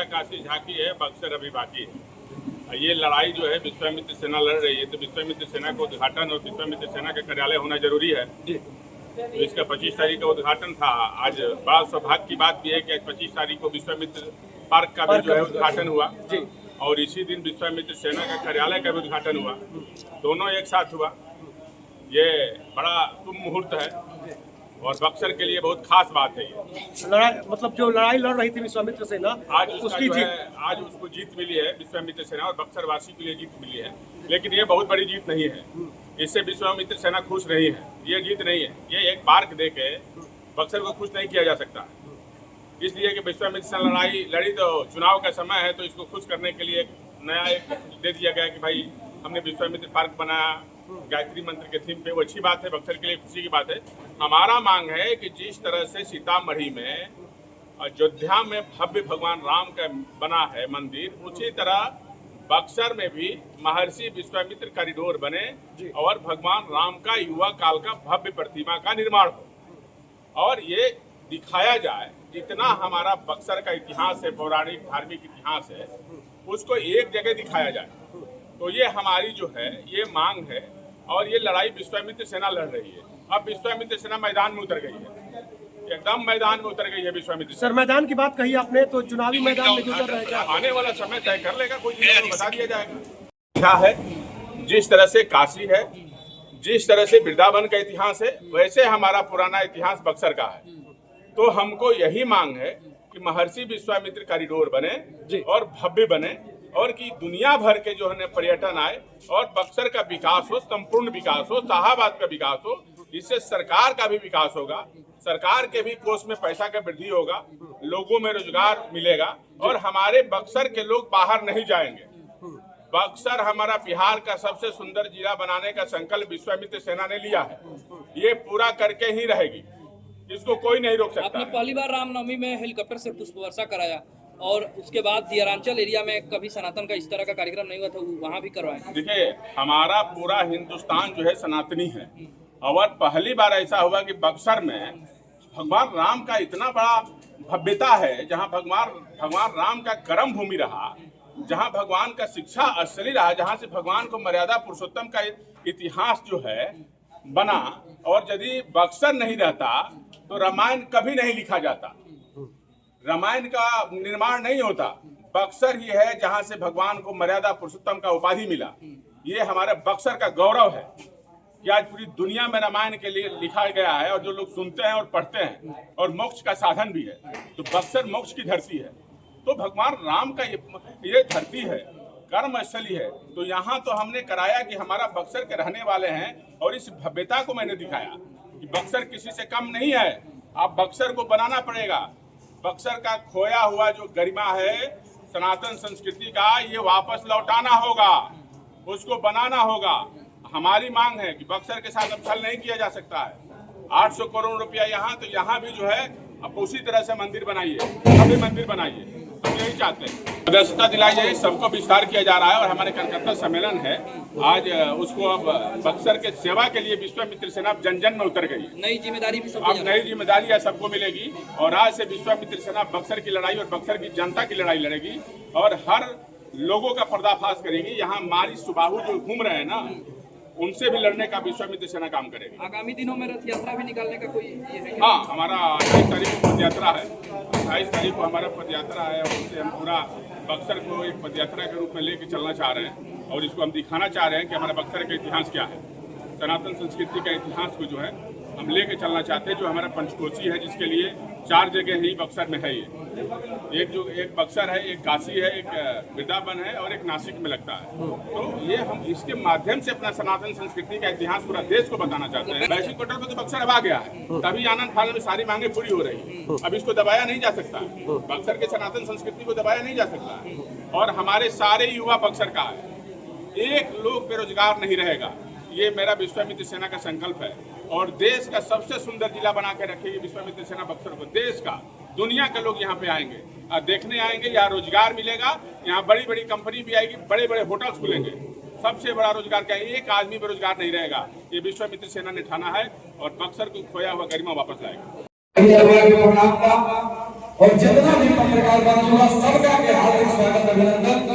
गया काशी झांकी है, बक्सर अभी बाकी है। ये लड़ाई जो है विश्वामित्र सेना लड़ रही है, तो विश्वामित्र सेना का उद्घाटन और विश्वामित्र सेना का कार्यालय होना जरूरी है। तो इसका 25 तारीख का उद्घाटन था। आज बड़ा सौभाग्य की बात यह है कि आज 25 तारीख को विश्वामित्र पार्क का भी जो है उद्घाटन हुआ और इसी दिन विश्वामित्र सेना का कार्यालय का भी उद्घाटन हुआ। दोनों एक साथ हुआ। ये बड़ा शुभ मुहूर्त है और बक्सर के लिए बहुत खास बात है। ये लड़ाई मतलब जो लड़ाई लड़ रही थी विश्वामित्र सेना, आज उसकी आज उसको जीत मिली है। विश्वामित्र सेना और बक्सर वासी के लिए जीत मिली है, लेकिन ये बहुत बड़ी जीत नहीं है। इससे विश्वामित्र सेना खुश नहीं है, ये जीत नहीं है। ये एक पार्क दे के बक्सर को खुश नहीं किया जा सकता, इसलिए कि विश्वामित्र सेना लड़ाई लड़ी तो चुनाव का समय है, तो इसको खुश करने के लिए एक नया दे दिया गया कि भाई हमने विश्वामित्र पार्क बनाया गायत्री मंत्र के थीम पे। वो अच्छी बात है, बक्सर के लिए खुशी की बात है। हमारा मांग है कि जिस तरह से सीतामढ़ी में अयोध्या में भव्य भगवान राम का बना है मंदिर, उसी तरह बक्सर में भी महर्षि विश्वामित्र कॉरिडोर बने और भगवान राम का युवा काल का भव्य प्रतिमा का निर्माण हो और ये दिखाया जाए जितना हमारा बक्सर का इतिहास है, पौराणिक धार्मिक इतिहास है, उसको एक जगह दिखाया जाए। तो ये हमारी जो है ये मांग है और ये लड़ाई विश्वामित्र सेना लड़ रही है। अब विश्वामित्र सेना मैदान में उतर गई है, एकदम मैदान में उतर गई है विश्वामित्र सर। मैदान की बात कही आपने, तो चुनावी मैदान में उतर रहे हैं, आने वाला समय तय कर लेगा, कोई चीज बता दिया जाएगा। क्या है, जिस तरह से काशी है, जिस तरह से वृंदावन का इतिहास है, वैसे हमारा पुराना इतिहास बक्सर का है। तो हमको यही मांग है कि महर्षि विश्वामित्र कॉरिडोर बने और भव्य बने और कि दुनिया भर के जो है पर्यटन आए और बक्सर का विकास हो, संपूर्ण विकास हो, शाहाबाद का विकास हो। इससे सरकार का भी विकास होगा, सरकार के भी कोष में पैसा का वृद्धि होगा, लोगों में रोजगार मिलेगा और हमारे बक्सर के लोग बाहर नहीं जाएंगे। बक्सर हमारा बिहार का सबसे सुंदर जिला बनाने का संकल्प विश्वामित्र सेना ने लिया है, ये पूरा करके ही रहेगी, इसको कोई नहीं रोक सकता। आपने पहली बार रामनवमी में हेलीकॉप्टर से पुष्प वर्षा कराया और उसके बाद दियारांचल एरिया में कभी सनातन का इस तरह का कार्यक्रम नहीं हुआ था, वहाँ भी करवाया। देखिए, हमारा पूरा हिंदुस्तान जो है सनातनी है और पहली बार ऐसा हुआ कि बक्सर में भगवान राम का इतना बड़ा भव्यता है, जहाँ भगवान राम का कर्म भूमि रहा, जहाँ भगवान का शिक्षा असली रहा, जहाँ से भगवान को मर्यादा पुरुषोत्तम का इतिहास जो है बना। और यदि बक्सर नहीं रहता तो रामायण कभी नहीं लिखा जाता, रामायण का निर्माण नहीं होता। बक्सर ही है जहां से भगवान को मर्यादा पुरुषोत्तम का उपाधि मिला। ये हमारे बक्सर का गौरव है कि आज पूरी दुनिया में रामायण के लिए लिखा गया है और जो लोग सुनते हैं और पढ़ते हैं और मोक्ष का साधन भी है। तो बक्सर मोक्ष की धरती है, तो भगवान राम का ये धरती है, कर्म स्थली है। तो यहाँ तो हमने कराया कि हमारा बक्सर के रहने वाले हैं और इस भव्यता को मैंने दिखाया कि बक्सर किसी से कम नहीं है। आप बक्सर को बनाना पड़ेगा। बक्सर का खोया हुआ जो गरिमा है सनातन संस्कृति का, ये वापस लौटाना होगा, उसको बनाना होगा। हमारी मांग है कि बक्सर के साथ अब छल नहीं किया जा सकता है। 800 करोड़ रुपया यहाँ, तो यहाँ भी जो है अब उसी तरह से मंदिर बनाइए, अभी मंदिर बनाइए, हम यही चाहते हैं। सदस्यता दिलाई जाए, सबको विस्तार किया जा रहा है और हमारे कार्यकर्ता सम्मेलन है आज, उसको अब बक्सर के सेवा के लिए विश्वामित्र सेना जन जन में उतर गई। नई जिम्मेदारी भी अब नई जिम्मेदारी सबको मिलेगी और आज से विश्वामित्र सेना बक्सर की लड़ाई और बक्सर की जनता की लड़ाई लड़ेगी और हर लोगों का पर्दाफाश करेगी। यहाँ मारी सुबाहु जो घूम रहे हैं ना, उनसे भी लड़ने का विश्वामित्र सेना काम करेगी। आगामी दिनों में रथ यात्रा भी निकालने का कोई ये है? हाँ, हमारा 28 तारीख को पद यात्रा है, 28 तारीख को हमारा पद यात्रा है और उससे हम पूरा बक्सर को एक पद यात्रा के रूप में लेके चलना चाह रहे हैं और इसको हम दिखाना चाह रहे हैं कि हमारा बक्सर का इतिहास क्या है, सनातन संस्कृति का इतिहास को जो है हम लेके चलना चाहते हैं। जो हमारा पंचकोशी है, जिसके लिए 4 जगह ही बक्सर में है। ये एक बक्सर है, एक काशी है, एक वृंदावन है और एक नासिक में लगता है। तो ये हम इसके माध्यम से अपना सनातन संस्कृति का इतिहास पूरा देश को बताना चाहते हैं। वैश्विक पटल पर तो बक्सर अब आ गया है, तभी आनंद फानंद में सारी मांगे पूरी हो रही। अब इसको दबाया नहीं जा सकता, बक्सर के सनातन संस्कृति को दबाया नहीं जा सकता और हमारे सारे युवा बक्सर का है, एक लोग बेरोजगार नहीं रहेगा। ये मेरा विश्वामित्र सेना का संकल्प है और देश का सबसे सुंदर जिला बना के रखेगी विश्वामित्र सेना बक्सर को। देश का, दुनिया के लोग यहाँ पे आएंगे और देखने आएंगे, यहाँ रोजगार मिलेगा, यहाँ बड़ी बड़ी कंपनी भी आएगी, बड़े बड़े होटल्स खुलेंगे। सबसे बड़ा रोजगार क्या है, एक आदमी बेरोजगार नहीं रहेगा। ये विश्वामित्र सेना ने ठाना है और बक्सर को खोया हुआ गरिमा वापस लाएगा। और जितना भी पत्रकार बंधु हुआ सबका के हार्दिक स्वागत अभिनंदन।